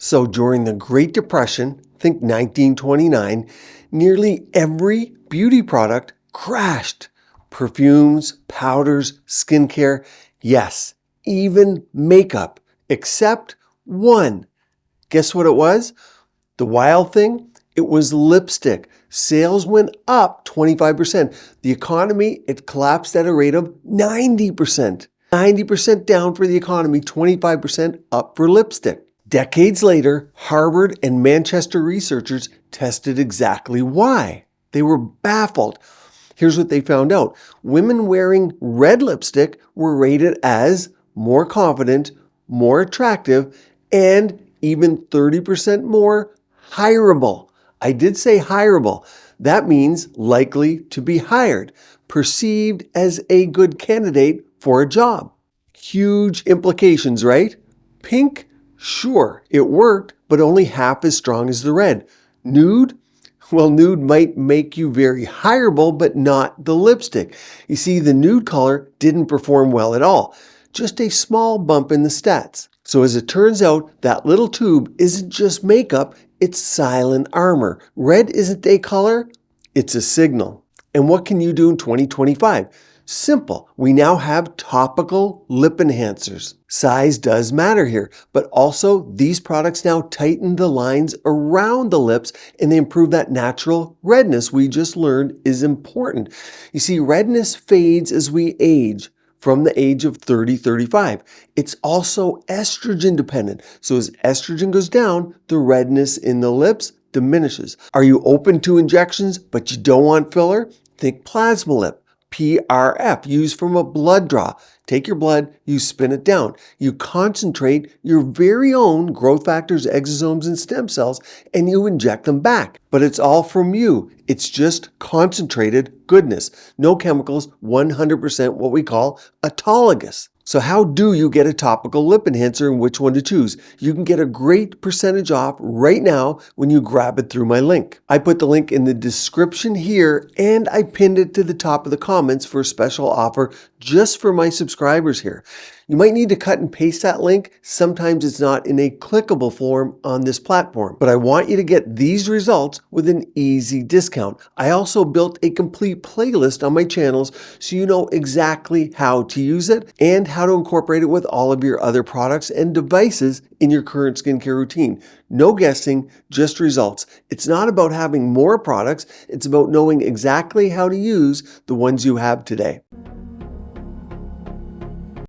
So during the Great Depression, think 1929, nearly every beauty product crashed. Perfumes, powders, skincare, yes, even makeup, except one. Guess what it was? The wild thing? It was lipstick. Sales went up 25%. The economy, it collapsed at a rate of 90%. 90% down for the economy, 25% up for lipstick. Decades later, Harvard and Manchester researchers tested exactly why. They were baffled. Here's what they found out. Women wearing red lipstick were rated as more confident, more attractive, and even 30% more hireable. I did say hireable. That means likely to be hired, perceived as a good candidate for a job. Huge implications, right? Pink? Sure, it worked, but only half as strong as the red. Nude? Well, nude might make you very hireable, but not the lipstick. You see, the nude color didn't perform well at all. Just a small bump in the stats. So as it turns out, that little tube isn't just makeup, it's silent armor. Red isn't a color, it's a signal. And what can you do in 2025? Simple. We now have topical lip enhancers. Size does matter here, but also these products now tighten the lines around the lips and they improve that natural redness we just learned is important. You see, redness fades as we age. From the age of 30, 35. It's also estrogen dependent. So as estrogen goes down, the redness in the lips diminishes. Are you open to injections, but you don't want filler? Think plasma lip. PRF, used from a blood draw. Take your blood, you spin it down. You concentrate your very own growth factors, exosomes, and stem cells, and you inject them back. But it's all from you. It's just concentrated goodness. No chemicals, 100% what we call autologous. So how do you get a topical lip enhancer and which one to choose? You can get a great percentage off right now when you grab it through my link. I put the link in the description here and I pinned it to the top of the comments for a special offer just for my subscribers here. You might need to cut and paste that link. Sometimes it's not in a clickable form on this platform, but I want you to get these results with an easy discount. I also built a complete playlist on my channels so you know exactly how to use it and how to incorporate it with all of your other products and devices in your current skincare routine. No guessing, just results. It's not about having more products. It's about knowing exactly how to use the ones you have today.